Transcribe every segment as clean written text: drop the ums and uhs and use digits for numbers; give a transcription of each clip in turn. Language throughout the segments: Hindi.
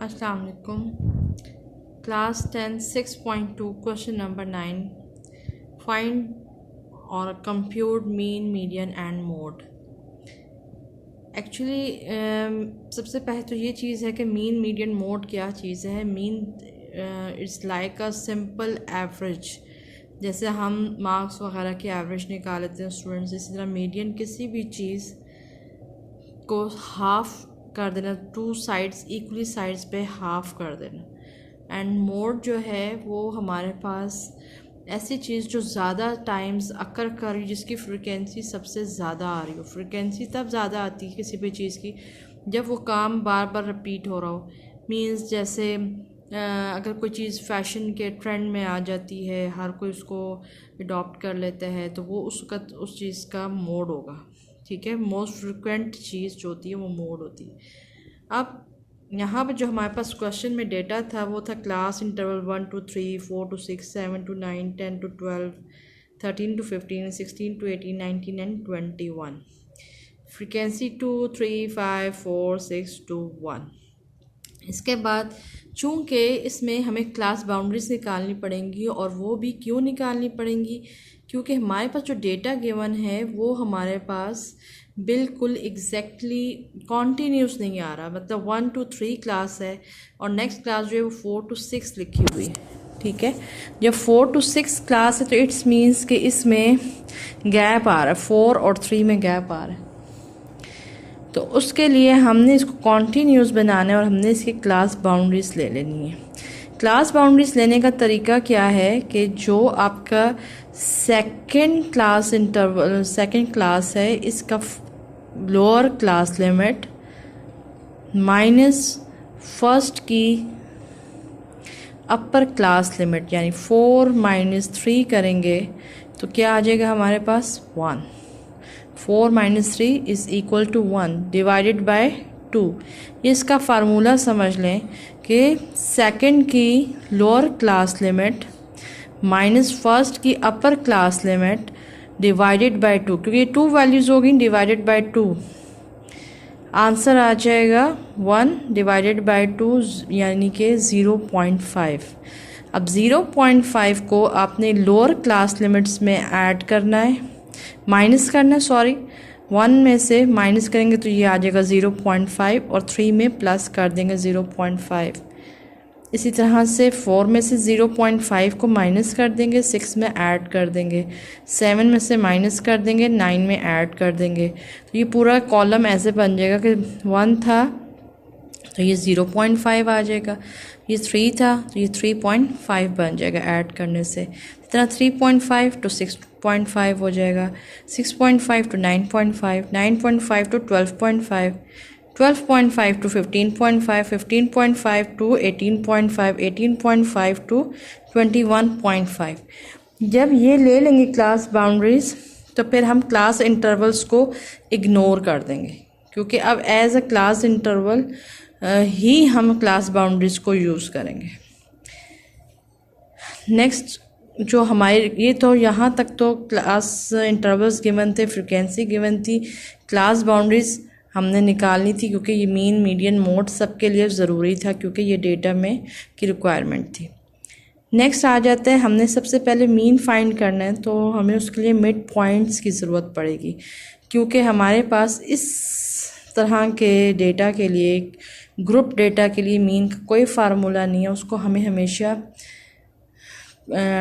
अस्सलाम वालेकुम। क्लास 10 6.2 क्वेश्चन नंबर 9 फाइंड और compute mean median and mode. Actually सबसे पहले तो ये चीज़ है कि मीन मीडियन मोड क्या चीज़ है। Mean it's like a simple average, जैसे हम मार्क्स वगैरह की एवरेज निकाल लेते हैं स्टूडेंट्स, इसी तरह मीडियन किसी भी चीज़ को हाफ कर देना, टू साइड्स इक्वली साइड्स पे हाफ कर देना। एंड मोड जो है वो हमारे पास ऐसी चीज़ जो ज़्यादा टाइम्स अकर कर रही, जिसकी फ्रिक्वेंसी सबसे ज़्यादा आ रही हो। फ्रिक्वेंसी तब ज़्यादा आती है किसी भी चीज़ की जब वो काम बार बार रिपीट हो रहा हो। मीन्स जैसे अगर कोई चीज़ फैशन के ट्रेंड में आ जाती है, हर कोई उसको अडॉप्ट कर लेता है, तो वो उसका उस चीज़ का मोड होगा। ठीक है, मोस्ट फ्रिक्वेंट चीज़ जो होती है वो मोड होती है। अब यहाँ पर जो हमारे पास क्वेश्चन में डेटा था वो था class interval 1 to 3, 4 to 6, 7 to 9, 10 to 12, 13 to 15, 16 to 18, 19 and 21। Frequency 2, 3, 5, 4, 6, 2, 1। इसके बाद चूँकि इसमें हमें क्लास बाउंड्रीज निकालनी पड़ेंगी, और वो भी क्यों निकालनी पड़ेंगी, क्योंकि हमारे पास जो डेटा गिवन है वो हमारे पास बिल्कुल एग्जैक्टली कॉन्टीन्यूस नहीं आ रहा। मतलब 1 to 3 क्लास है और नेक्स्ट क्लास जो है वो 4 to 6 लिखी हुई है। ठीक है, जब 4 to 6 क्लास है तो इट्स मीन्स कि इसमें गैप आ रहा है, 4 और 3 में गैप आ रहा है। तो उसके लिए हमने इसको कॉन्टीन्यूस बनाना है और हमने इसकी क्लास बाउंड्रीज ले लेनी है। क्लास बाउंड्रीज लेने का तरीका क्या है कि जो आपका second class interval second class है, इसका lower class limit minus first की अपर क्लास लिमिट, यानी 4 - 3 करेंगे तो क्या आ जाएगा हमारे पास 1। 4 - 3 is equal to 1 divided by 2। ये इसका फार्मूला समझ लें कि सेकंड की lower class limit minus first की upper class limit divided by 2, क्योंकि ये 2 वैल्यूज़ होगी डिवाइडेड बाय 2, आंसर आ जाएगा 1 डिवाइडेड बाय 2 यानी कि 0.5। अब 0.5 को आपने लोअर क्लास लिमिट्स में ऐड करना है, माइनस करना है, सॉरी 1 में से माइनस करेंगे तो ये आ जाएगा 0.5 और 3 में प्लस कर देंगे 0.5। इसी तरह से 4 में से 0.5 को माइनस कर देंगे, 6 में ऐड कर देंगे, 7 में से माइनस कर देंगे, 9 में ऐड कर देंगे। तो ये पूरा कॉलम ऐसे बन जाएगा कि 1 था तो ये 0.5 आ जाएगा, ये 3 था तो ये 3.5 बन जाएगा ऐड करने से। इस तरह 3.5 to 6.5 हो जाएगा, 6.5 to 9.5, 9.5 to 12.5, 12.5 to 15.5, 15.5 to 18.5, 18.5 to 21.5। जब ये ले लेंगे क्लास बाउंड्रीज तो फिर हम क्लास इंटरवल्स को इग्नोर कर देंगे, क्योंकि अब एज अ क्लास इंटरवल ही हम क्लास बाउंड्रीज को यूज़ करेंगे। नेक्स्ट जो हमारे ये तो यहाँ तक तो क्लास इंटरवल्स गिवन थे, फ्रिक्वेंसी गिवन थी, क्लास बाउंड्रीज हमने निकालनी थी क्योंकि ये मीन मीडियन मोड सबके लिए ज़रूरी था, क्योंकि ये डेटा में की रिक्वायरमेंट थी। नेक्स्ट आ जाता है, हमने सबसे पहले मीन फाइंड करना है तो हमें उसके लिए मिड पॉइंट्स की ज़रूरत पड़ेगी, क्योंकि हमारे पास इस तरह के डेटा के लिए, ग्रुप डेटा के लिए मीन का कोई फार्मूला नहीं है, उसको हमें हमेशा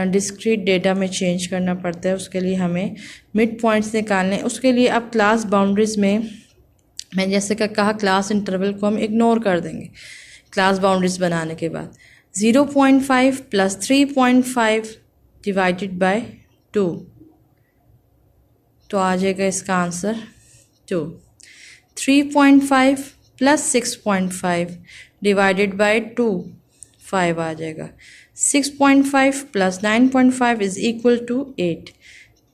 डिस्क्रीट डेटा में चेंज करना पड़ता है। उसके लिए हमें मिड पॉइंट्स निकालने, उसके लिए अब क्लास बाउंड्रीज में मैं जैसे कि कहा क्लास इंटरवल को हम इग्नोर कर देंगे क्लास बाउंड्रीज बनाने के बाद। 0.5 + 3.5 डिवाइडेड बाय 2 तो आ जाएगा इसका आंसर 2। 3.5 + 6.5 डिवाइडेड बाय 2 5 आ जाएगा। 6.5 + 9.5 is equal to 8।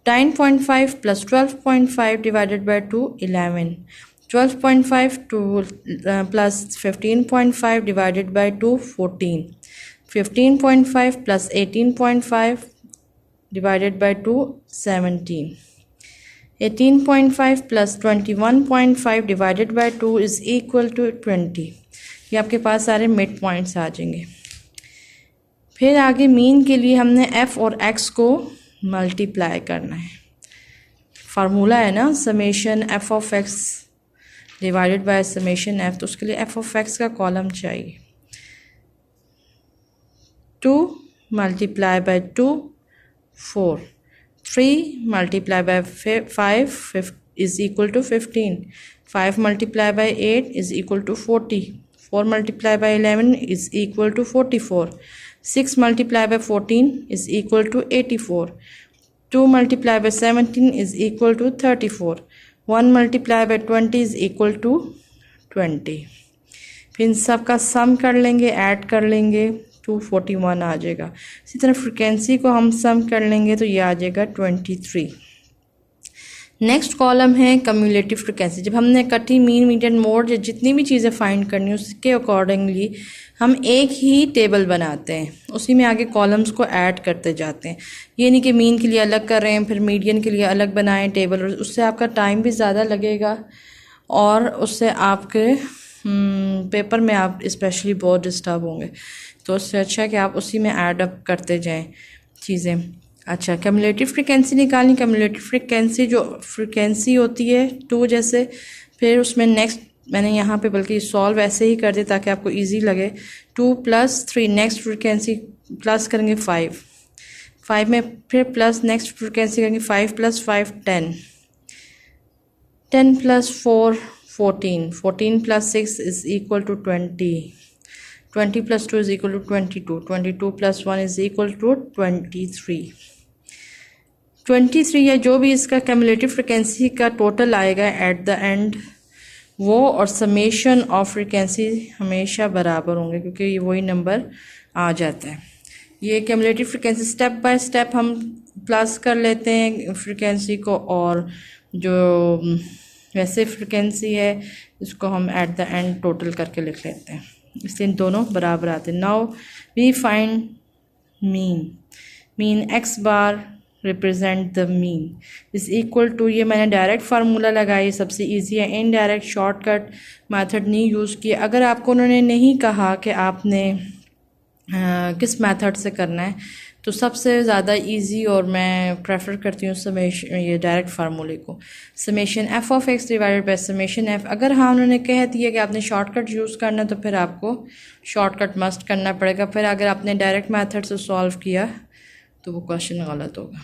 9.5 + 12.5 divided by 2 11। 12.5 to plus 15.5 divided by 2 14। 15.5 plus 18.5 divided by 2 17। 18.5 plus 21.5 divided by 2 is equal to 20। ये आपके पास सारे मिड पॉइंट्स आ जाएंगे। फिर आगे मीन के लिए हमने f और x को मल्टीप्लाई करना है। फार्मूला है ना summation f of x divided by summation f, तो उसके लिए f ऑफ x का कॉलम चाहिए। 2 multiply by 2 4, 3 multiply by 5 is equal to 15, 5 multiplied by 8 is equal to 40, 4 multiplied by 11 is equal to 44, 6 multiplied by 14 is equal to 84, 2 multiplied by 17 is equal to 34, 1 multiplied by 20 is equal to 20। फिर इन सब का सम कर लेंगे, ऐड कर लेंगे, 241 आ जाएगा। इसी तरह फ्रिक्वेंसी को हम सम कर लेंगे तो ये आ जाएगा 23। नेक्स्ट कॉलम है कम्युलेटिव फ्रिक्वेंसी। जब हमने कटी मीन मीडियन मोड या जितनी भी चीज़ें फाइंड करनी उसके अकॉर्डिंगली हम एक ही टेबल बनाते हैं, उसी में आगे कॉलम्स को ऐड करते जाते हैं। ये नहीं कि मीन के लिए अलग कर रहे हैं फिर मीडियन के लिए अलग बनाएं टेबल, उससे आपका टाइम भी ज़्यादा लगेगा और उससे आपके पेपर में आप स्पेशली बहुत डिस्टर्ब होंगे। तो उससे अच्छा है कि आप उसी में ऐड अप करते जाएं चीज़ें। अच्छा, कम्युलेटिव फ्रिक्वेंसी निकालनी। कम्युलेटिव फ्रिक्वेंसी जो फ्रिक्वेंसी होती है 2 जैसे, फिर उसमें नेक्स्ट मैंने यहाँ पे बल्कि सॉल्व ऐसे ही कर दिया ताकि आपको इजी लगे। 2 + 3 नेक्स्ट फ्रिक्वेंसी प्लस करेंगे 5 में फिर प्लस नेक्स्ट फ्रिक्वेंसी करेंगे 5 + 5 10 + 4 14 14 + 6 is equal to 20 20 + 2 is equal to 22 22 + 1 is equal to 23 या जो भी इसका कम्युलेटिव फ्रिक्वेंसी का टोटल आएगा एट द एंड वो और समेशन ऑफ फ्रिक्वेंसी हमेशा बराबर होंगे क्योंकि ये वही नंबर आ जाता है। ये cumulative frequency step by step हम प्लस कर लेते हैं फ्रिक्वेंसी को और जो वैसे फ्रिक्वेंसी है इसको हम एट द एंड टोटल करके लिख लेते हैं, इसलिए दोनों बराबर आते हैं। Now we find mean x bar represent the mean is equal to, ये मैंने डायरेक्ट फार्मूला लगाई, सबसे इजी है, इनडायरेक्ट शॉर्टकट मेथड नहीं यूज़ किया। अगर आपको उन्होंने नहीं कहा कि आपने किस मेथड से करना है तो सबसे ज़्यादा इजी और मैं प्रेफर करती हूँ समेशन, ये डायरेक्ट फार्मूले को, summation f of x divided by summation f। अगर हाँ उन्होंने कह दिया कि आपने शॉर्टकट यूज़ करना तो फिर आपको शॉर्टकट मस्ट करना पड़ेगा। फिर अगर आपने डायरेक्ट मेथड से सॉल्व किया तो वो क्वेश्चन गलत होगा।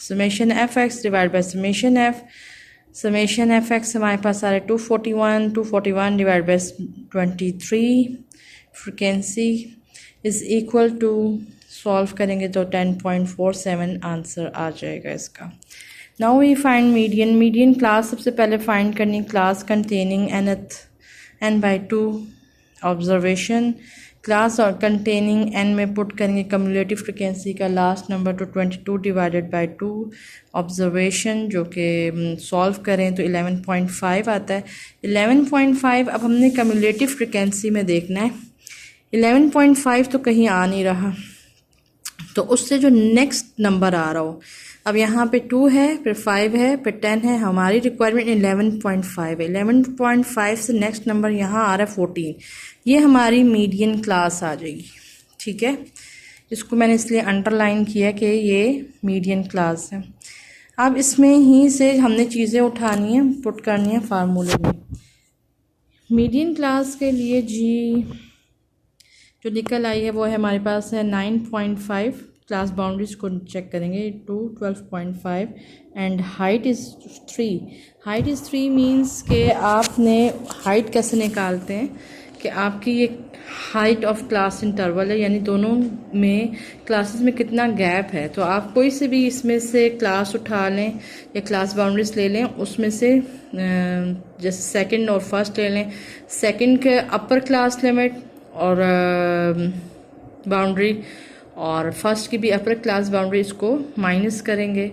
Summation f(x) divide by summation f(x) हमारे पास आ रहा है 241 divide by 23 frequency is equal to, solve करेंगे तो 10.47 आंसर आ जाएगा इसका। Now we find median class सबसे पहले फाइंड करनी, class containing n/2 observation, class और कंटेनिंग n में पुट करेंगे कम्युलेटिव फ्रिक्वेंसी का लास्ट नंबर तो 22 डिवाइडेड बाय 2 ऑब्जर्वेशन, जो कि सॉल्व करें तो 11.5 आता है। 11.5 अब हमने कम्युलेटिव फ्रिक्वेंसी में देखना है, 11.5 तो कहीं आ नहीं रहा, तो उससे जो नेक्स्ट नंबर आ रहा हो, अब यहाँ पे 2 है फिर 5 है फिर 10 है, हमारी रिक्वायरमेंट 11.5 है। 11.5 से नेक्स्ट नंबर यहाँ आ रहा है 14, ये हमारी मीडियन क्लास आ जाएगी। ठीक है, इसको मैंने इसलिए अंडरलाइन किया कि ये मीडियन क्लास है। अब इसमें ही से हमने चीज़ें उठानी है, पुट करनी है फार्मूले में। मीडियन क्लास के लिए जी जो निकल आई है वो है हमारे पास है 9.5, क्लास बाउंड्रीज को चेक करेंगे 12.5 and height is 3। Height is 3 means कि आपने हाइट कैसे निकालते हैं कि आपकी ये हाइट ऑफ क्लास इंटरवल है, यानी दोनों में क्लासेस में कितना गैप है। तो आप कोई से भी इसमें से क्लास उठा लें या क्लास बाउंड्रीज ले लें, उसमें से जैसे सेकंड और फर्स्ट ले लें, सेकंड के अपर क्लास लिमिट और बाउंड्री और फर्स्ट की भी अपर क्लास बाउंड्री, इसको माइनस करेंगे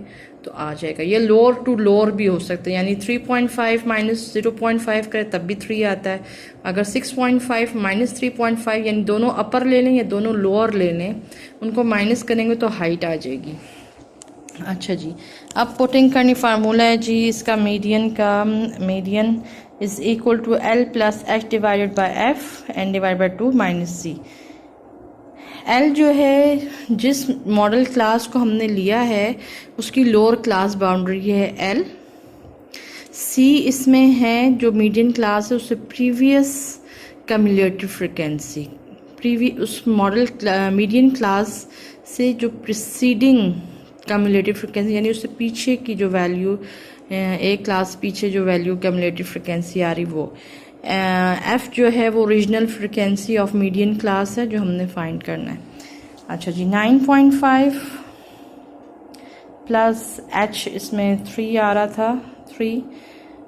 तो आ जाएगा। ये लोअर टू लोअर भी हो सकता है, यानी 3.5 माइनस 0.5 करें तब भी 3 आता है। अगर 6.5 माइनस 3.5 यानी दोनों अपर ले लें या दोनों लोअर ले लें, उनको माइनस करेंगे तो हाइट आ जाएगी। अच्छा जी, अब पुटिंग करनी फार्मूला है जी इसका median is equal to L plus H divided by F N divide by 2 minus C. L जो है जिस मॉडल क्लास को हमने लिया है उसकी लोअर क्लास बाउंड्री है एल। सी इसमें है जो मीडियन क्लास है उससे प्रीवियस कम्युलेटिव फ्रिक्वेंसी, उस मॉडल मीडियन क्लास से जो प्रिसीडिंग कम्युलेटिव फ्रिक्वेंसी यानी उससे पीछे की जो वैल्यू, एक क्लास पीछे जो वैल्यू कम्युलेटिव फ्रिक्वेंसी आ रही वो एफ जो है वो original frequency of median class है जो हमने फाइंड करना है। अच्छा जी, 9.5 प्लस एच इसमें 3 आ रहा था, 3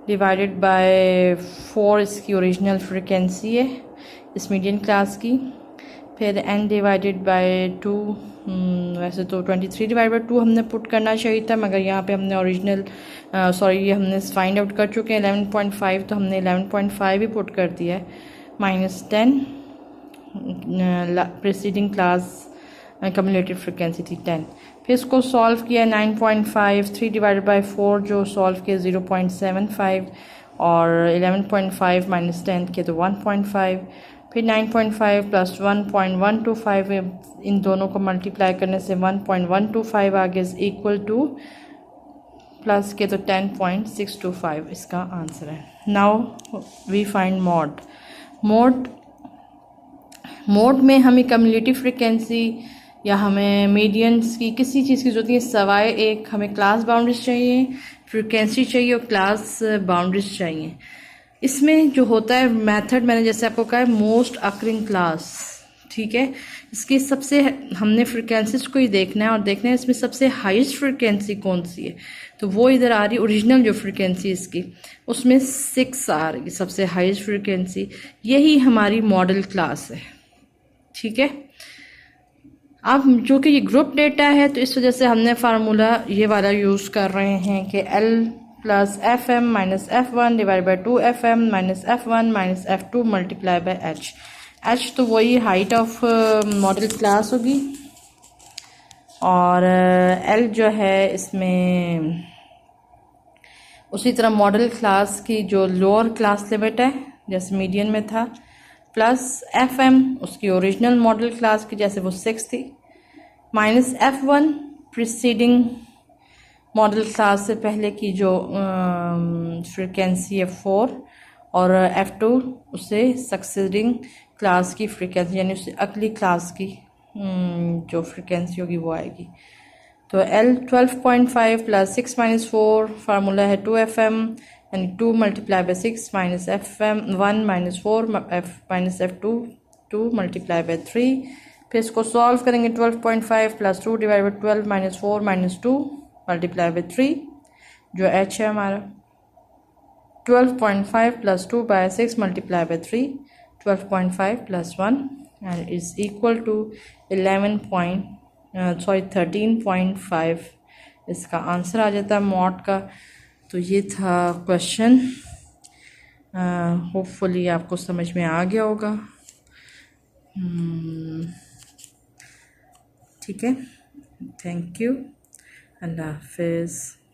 डिवाइडेड बाय 4 इसकी ओरिजिनल फ्रिक्वेंसी है इस मीडियन क्लास की। फिर n डिवाइडेड बाय 2, वैसे तो 23 डिवाइड बाई 2 हमने पुट करना चाहिए था, मगर यहाँ पे हमने ओरिजिनल ये हमने फाइंड आउट कर चुके हैं 11.5, तो हमने 11.5 ही पुट कर दिया है। -10 प्रीसीडिंग क्लास कम्युलेटिव फ्रिक्वेंसी थी 10। फिर इसको सॉल्व किया 9.5, 3 डिवाइडेड बाई 4 जो सॉल्व किया 0.75 और 11.5 माइनस 10 के तो 1.5। फिर 9.5 प्लस 1.125 इन दोनों को मल्टीप्लाई करने से 1.125 आगे इक्वल टू प्लस के तो 10.625 इसका आंसर है। नाउ वी फाइंड मोड में हमें कम्युलेटिव फ्रिक्वेंसी या हमें मीडियंस की किसी चीज़ की जरूरत नहीं, सवाए एक हमें क्लास बाउंड्रीज चाहिए, फ्रिक्वेंसी चाहिए और क्लास बाउंड्रीज चाहिए। इसमें जो होता है मेथड मैंने जैसे आपको कहा है मोस्ट अकरिंग क्लास, ठीक है। इसकी सबसे हमने फ्रिक्वेंसीज को ही देखना है और देखना है इसमें सबसे हाईएस्ट फ्रिक्वेंसी कौन सी है, तो वो इधर आ रही ओरिजिनल जो फ्रिक्वेंसी इसकी उसमें 6 आ रही सबसे हाईएस्ट फ्रिक्वेंसी, यही हमारी मॉडल क्लास है, ठीक है। अब जो कि ये ग्रुप डेटा है तो इस वजह से हमने फार्मूला ये वाला यूज़ कर रहे हैं कि L plus F M minus F1 divide by 2FM minus F1 minus F2 multiply by H तो वही हाइट ऑफ मॉडल क्लास होगी और L जो है इसमें उसी तरह मॉडल क्लास की जो लोअर क्लास लिमिट है जैसे मीडियन में था, प्लस FM उसकी ओरिजिनल मॉडल क्लास की जैसे वो 6 थी, minus F1 preceding model class से पहले की जो फ्रिक्वेंसी है 4 और F2 उससे सक्सीडिंग क्लास की फ्रिक्वेंसी यानी उससे अगली क्लास की जो फ्रिक्वेंसी होगी वो आएगी। तो L 12.5 प्लस 6 माइनस 4 फार्मूला है 2FM यानी 2 multiply by 6 minus FM 1 minus 4 F minus F2 2 multiply by 3। फिर इसको सॉल्व करेंगे 12.5 plus 2 divide by 12 minus 4 minus 2 multiply by 3 जो H है हमारा। 12.5 plus 2 by 6 multiply by 3 12.5 plus 1 and is equal to 13.5 इसका आंसर आ जाता है मॉड का। तो ये था क्वेश्चन, होपफुली आपको समझ में आ गया होगा। ठीक है, थैंक यू, अल्लाह हाफिज़।